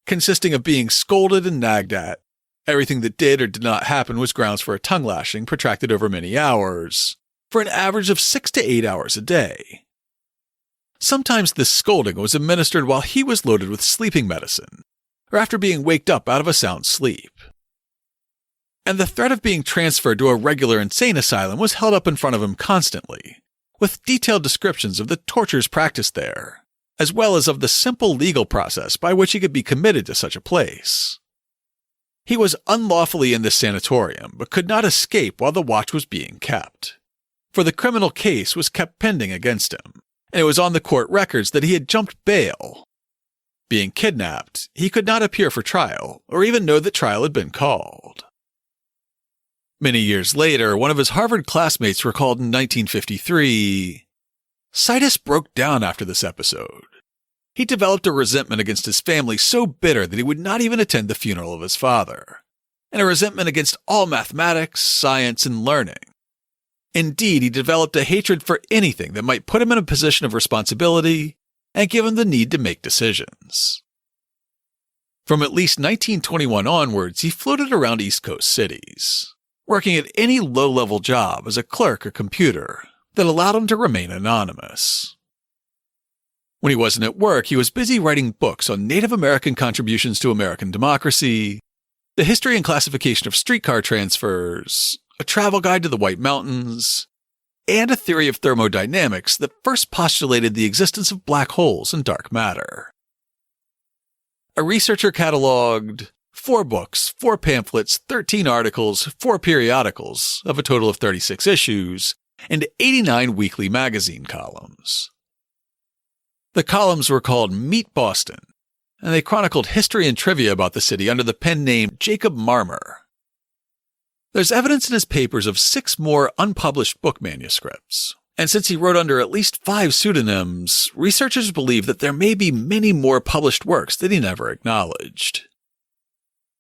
S1: consisting of being scolded and nagged at. Everything that did or did not happen was grounds for a tongue lashing protracted over many hours, for an average of 6 to 8 hours a day. Sometimes this scolding was administered while he was loaded with sleeping medicine, or after being waked up out of a sound sleep. And the threat of being transferred to a regular insane asylum was held up in front of him constantly, with detailed descriptions of the tortures practiced there, as well as of the simple legal process by which he could be committed to such a place. He was unlawfully in this sanatorium, but could not escape while the watch was being kept, for the criminal case was kept pending against him, and it was on the court records that he had jumped bail. Being kidnapped, he could not appear for trial, or even know that trial had been called. Many years later, one of his Harvard classmates recalled in 1953, Sidis broke down after this episode. He developed a resentment against his family so bitter that he would not even attend the funeral of his father, and a resentment against all mathematics, science, and learning. Indeed, he developed a hatred for anything that might put him in a position of responsibility and give him the need to make decisions. From at least 1921 onwards, he floated around East Coast cities, working at any low-level job as a clerk or computer that allowed him to remain anonymous. When he wasn't at work, he was busy writing books on Native American contributions to American democracy, the history and classification of streetcar transfers, a travel guide to the White Mountains, and a theory of thermodynamics that first postulated the existence of black holes and dark matter. A researcher cataloged 4 books, 4 pamphlets, 13 articles, 4 periodicals of a total of 36 issues, and 89 weekly magazine columns. The columns were called Meet Boston, and they chronicled history and trivia about the city under the pen name Jacob Marmer. There's evidence in his papers of 6 more unpublished book manuscripts, and since he wrote under at least 5 pseudonyms, researchers believe that there may be many more published works that he never acknowledged.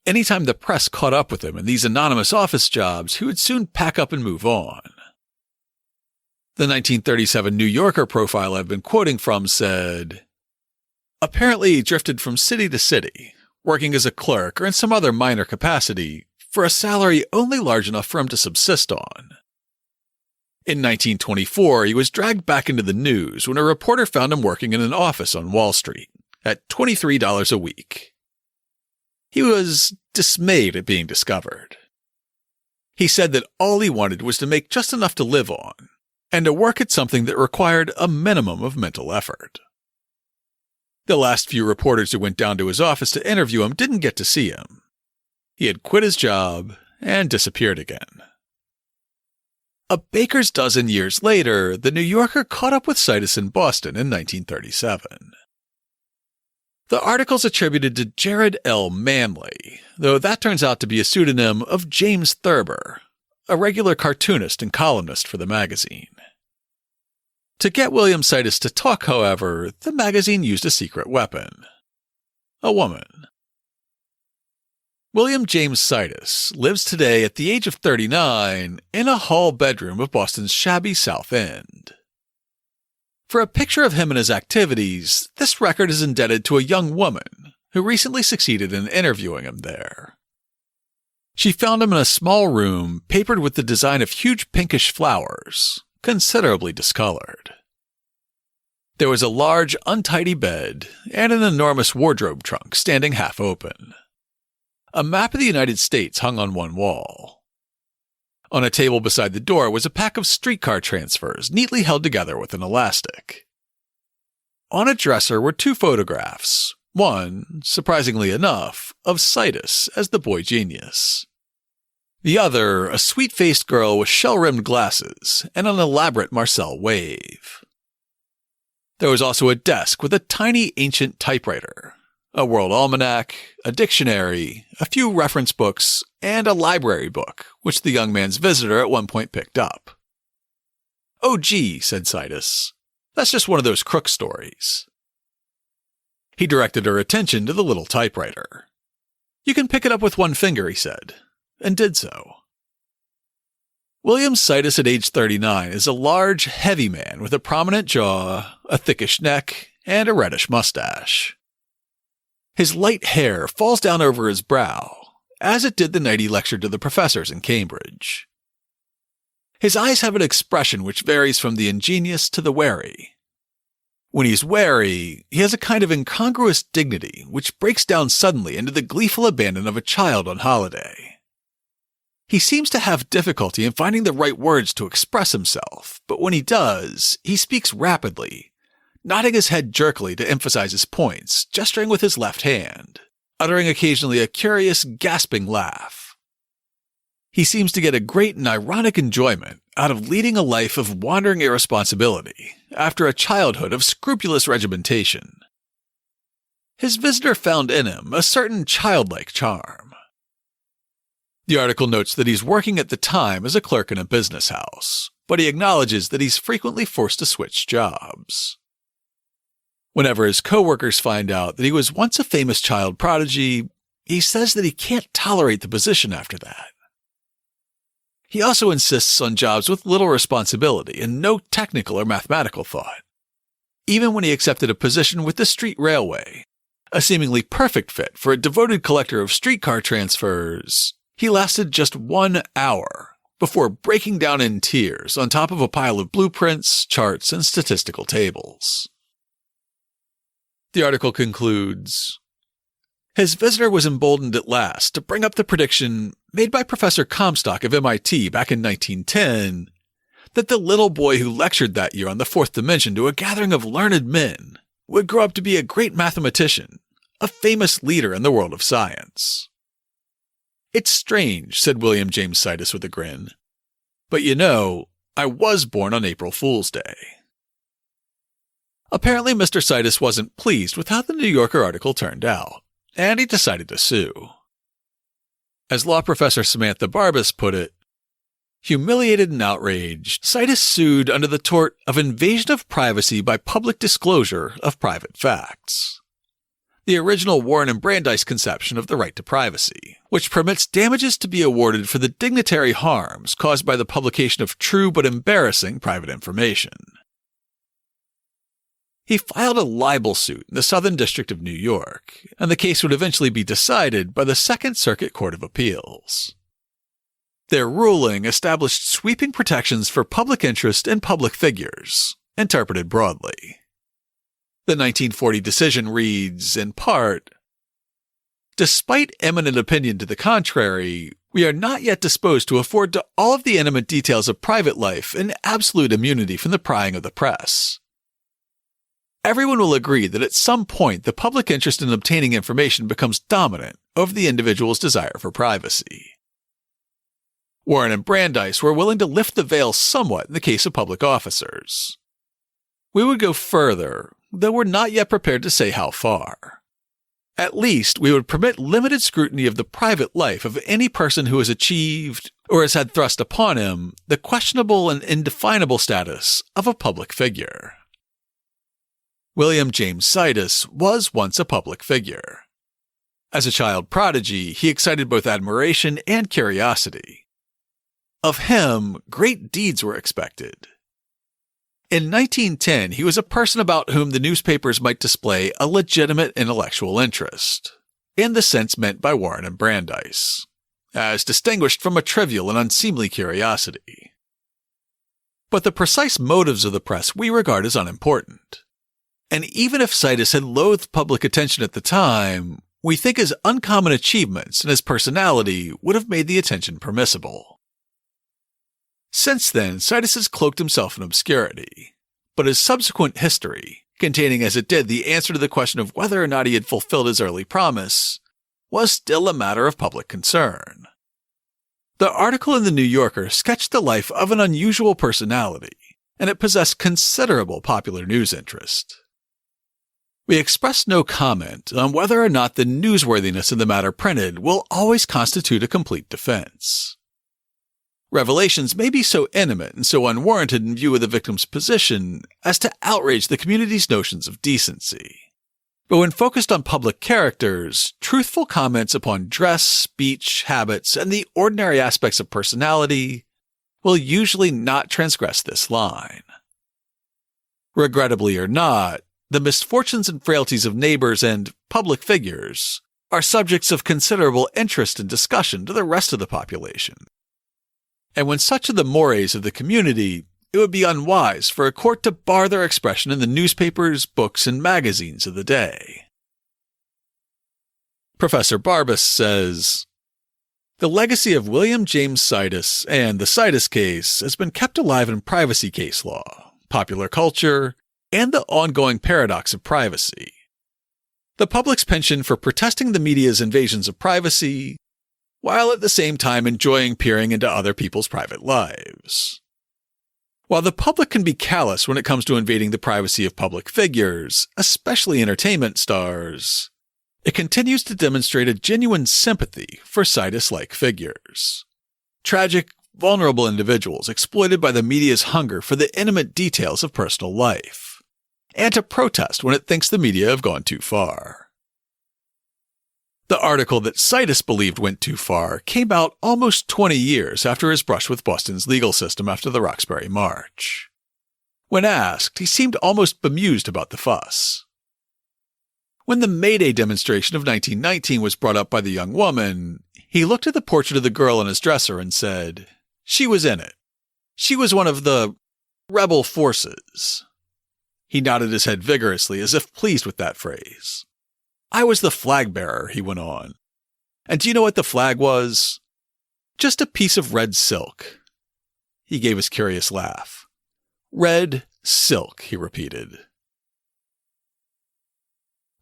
S1: Anytime the press caught up with him in these anonymous office jobs, he would soon pack up and move on. The 1937 New Yorker profile I've been quoting from said, apparently he drifted from city to city, working as a clerk or in some other minor capacity, for a salary only large enough for him to subsist on. In 1924, he was dragged back into the news when a reporter found him working in an office on Wall Street at $23 a week. He was dismayed at being discovered. He said that all he wanted was to make just enough to live on, and to work at something that required a minimum of mental effort. The last few reporters who went down to his office to interview him didn't get to see him. He had quit his job and disappeared again. A baker's dozen years later, the New Yorker caught up with Sidis in Boston in 1937. The article's attributed to Jared L. Manley, though that turns out to be a pseudonym of James Thurber, a regular cartoonist and columnist for the magazine. To get William Sidis to talk, however, the magazine used a secret weapon. A woman. William James Sidis lives today at the age of 39 in a hall bedroom of Boston's shabby South End. For a picture of him and his activities, this record is indebted to a young woman who recently succeeded in interviewing him there. She found him in a small room papered with the design of huge pinkish flowers, considerably discolored. There was a large, untidy bed and an enormous wardrobe trunk standing half open. A map of the United States hung on one wall. On a table beside the door was a pack of streetcar transfers neatly held together with an elastic. On a dresser were 2 photographs, one, surprisingly enough, of Sidis as the boy genius. The other, a sweet-faced girl with shell-rimmed glasses and an elaborate Marcel wave. There was also a desk with a tiny ancient typewriter, a world almanac, a dictionary, a few reference books, and a library book, which the young man's visitor at one point picked up. "Oh gee," said Sidis. "That's just one of those crook stories." He directed her attention to the little typewriter. "You can pick it up with one finger," he said, and did so. William Sidis at age 39 is a large, heavy man with a prominent jaw, a thickish neck, and a reddish mustache. His light hair falls down over his brow, as it did the night he lectured to the professors in Cambridge. His eyes have an expression which varies from the ingenious to the wary. When he's wary, he has a kind of incongruous dignity which breaks down suddenly into the gleeful abandon of a child on holiday. He seems to have difficulty in finding the right words to express himself, but when he does, he speaks rapidly, nodding his head jerkily to emphasize his points, gesturing with his left hand, uttering occasionally a curious, gasping laugh. He seems to get a great and ironic enjoyment out of leading a life of wandering irresponsibility after a childhood of scrupulous regimentation. His visitor found in him a certain childlike charm. The article notes that he's working at the time as a clerk in a business house, but he acknowledges that he's frequently forced to switch jobs. Whenever his co-workers find out that he was once a famous child prodigy, he says that he can't tolerate the position after that. He also insists on jobs with little responsibility and no technical or mathematical thought. Even when he accepted a position with the street railway, a seemingly perfect fit for a devoted collector of streetcar transfers, he lasted just 1 hour before breaking down in tears on top of a pile of blueprints, charts, and statistical tables. The article concludes, his visitor was emboldened at last to bring up the prediction made by Professor Comstock of MIT back in 1910 that the little boy who lectured that year on the fourth dimension to a gathering of learned men would grow up to be a great mathematician, a famous leader in the world of science. "It's strange," said William James Sidis with a grin, "but you know, I was born on April Fool's Day." Apparently Mr. Sidis wasn't pleased with how the New Yorker article turned out, and he decided to sue. As law professor Samantha Barbas put it, humiliated and outraged, Sidis sued under the tort of invasion of privacy by public disclosure of private facts. The original Warren and Brandeis conception of the right to privacy, which permits damages to be awarded for the dignitary harms caused by the publication of true but embarrassing private information. He filed a libel suit in the Southern District of New York, and the case would eventually be decided by the Second Circuit Court of Appeals. Their ruling established sweeping protections for public interest and public figures, interpreted broadly. The 1940 decision reads, in part, "Despite eminent opinion to the contrary, we are not yet disposed to afford to all of the intimate details of private life an absolute immunity from the prying of the press. Everyone will agree that at some point the public interest in obtaining information becomes dominant over the individual's desire for privacy. Warren and Brandeis were willing to lift the veil somewhat in the case of public officers. We would go further, though we're not yet prepared to say how far. At least we would permit limited scrutiny of the private life of any person who has achieved, or has had thrust upon him, the questionable and indefinable status of a public figure." William James Sidis was once a public figure. As a child prodigy, he excited both admiration and curiosity. Of him, great deeds were expected. In 1910, he was a person about whom the newspapers might display a legitimate intellectual interest, in the sense meant by Warren and Brandeis, as distinguished from a trivial and unseemly curiosity. But the precise motives of the press we regard as unimportant. And even if Sidis had loathed public attention at the time, we think his uncommon achievements and his personality would have made the attention permissible. Since then, Sidis has cloaked himself in obscurity, but his subsequent history, containing as it did the answer to the question of whether or not he had fulfilled his early promise, was still a matter of public concern. The article in the New Yorker sketched the life of an unusual personality, and it possessed considerable popular news interest. We express no comment on whether or not the newsworthiness of the matter printed will always constitute a complete defense. Revelations may be so intimate and so unwarranted in view of the victim's position as to outrage the community's notions of decency. But when focused on public characters, truthful comments upon dress, speech, habits, and the ordinary aspects of personality will usually not transgress this line. Regrettably or not, the misfortunes and frailties of neighbors and public figures are subjects of considerable interest and discussion to the rest of the population. And when such are the mores of the community, it would be unwise for a court to bar their expression in the newspapers, books, and magazines of the day. Professor Barbas says, "The legacy of William James Sidis and the Sidis case has been kept alive in privacy case law, popular culture, and the ongoing paradox of privacy. The public's penchant for protesting the media's invasions of privacy, while at the same time enjoying peering into other people's private lives. While the public can be callous when it comes to invading the privacy of public figures, especially entertainment stars, it continues to demonstrate a genuine sympathy for Sidis-like figures. Tragic, vulnerable individuals exploited by the media's hunger for the intimate details of personal life, and to protest when it thinks the media have gone too far." The article that Sidis believed went too far came out almost 20 years after his brush with Boston's legal system after the Roxbury March. When asked, he seemed almost bemused about the fuss. When the May Day demonstration of 1919 was brought up by the young woman, he looked at the portrait of the girl on his dresser and said, "She was in it. She was one of the rebel forces." He nodded his head vigorously as if pleased with that phrase. "I was the flag bearer," he went on. "And do you know what the flag was? Just a piece of red silk." He gave his curious laugh. "Red silk," he repeated.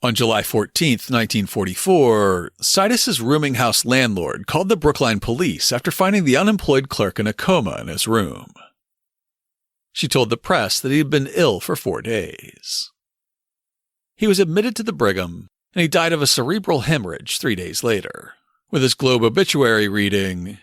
S1: On July 14, 1944, Sidis's rooming house landlord called the Brookline police after finding the unemployed clerk in a coma in his room. She told the press that he had been ill for 4 days. He was admitted to the Brigham, and he died of a cerebral hemorrhage 3 days later, with his Globe obituary reading,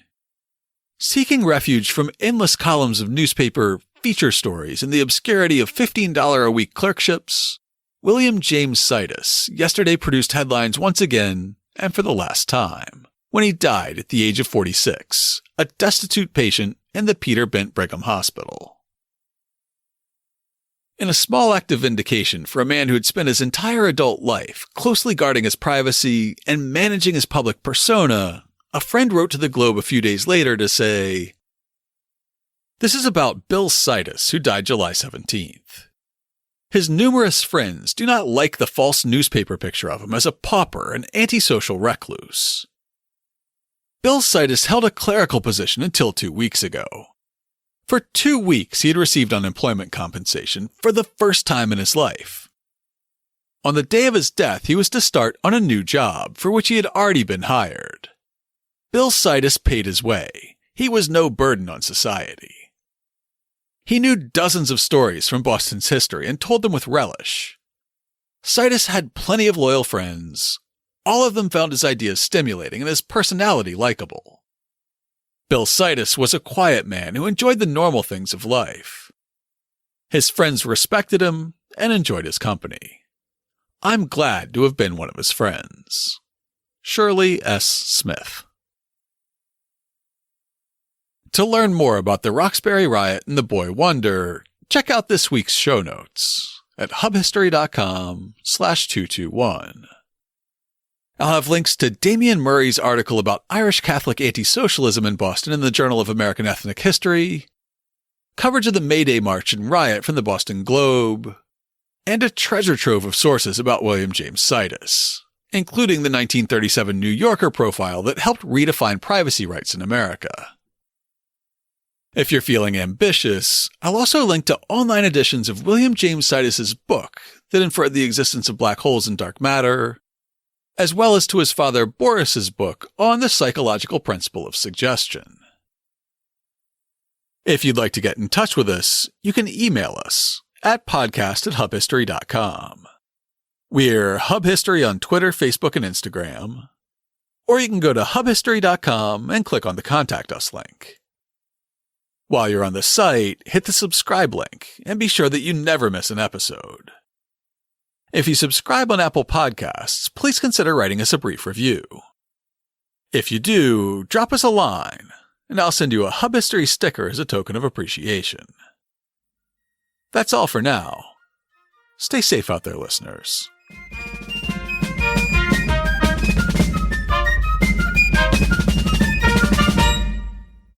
S1: "Seeking refuge from endless columns of newspaper feature stories in the obscurity of $15 a week clerkships, William James Sidis yesterday produced headlines once again and for the last time, when he died at the age of 46, a destitute patient in the Peter Bent Brigham Hospital." In a small act of vindication for a man who had spent his entire adult life closely guarding his privacy and managing his public persona, a friend wrote to the Globe a few days later to say, "This is about Bill Sidis, who died July 17th. His numerous friends do not like the false newspaper picture of him as a pauper and antisocial recluse. Bill Sidis held a clerical position until 2 weeks ago. For 2 weeks, he had received unemployment compensation for the first time in his life. On the day of his death, he was to start on a new job for which he had already been hired. Bill Sidis paid his way. He was no burden on society. He knew dozens of stories from Boston's history and told them with relish. Sidis had plenty of loyal friends. All of them found his ideas stimulating and his personality likable. Bill Sidis was a quiet man who enjoyed the normal things of life. His friends respected him and enjoyed his company. I'm glad to have been one of his friends." Shirley S. Smith. To learn more about the Roxbury Riot and the Boy Wonder, check out this week's show notes at hubhistory.com/221. I'll have links to Damian Murray's article about Irish Catholic anti-socialism in Boston in the Journal of American Ethnic History, coverage of the May Day March and Riot from the Boston Globe, and a treasure trove of sources about William James Sidis, including the 1937 New Yorker profile that helped redefine privacy rights in America. If you're feeling ambitious, I'll also link to online editions of William James Sidis's book that inferred the existence of black holes and dark matter, as well as to his father Boris's book on the psychological principle of suggestion. If you'd like to get in touch with us, you can email us at podcast@hubhistory.com. We're Hub History on Twitter, Facebook, and Instagram. Or you can go to hubhistory.com and click on the Contact Us link. While you're on the site, hit the subscribe link and be sure that you never miss an episode. If you subscribe on Apple Podcasts, please consider writing us a brief review. If you do, drop us a line, and I'll send you a Hub History sticker as a token of appreciation. That's all for now. Stay safe out there, listeners.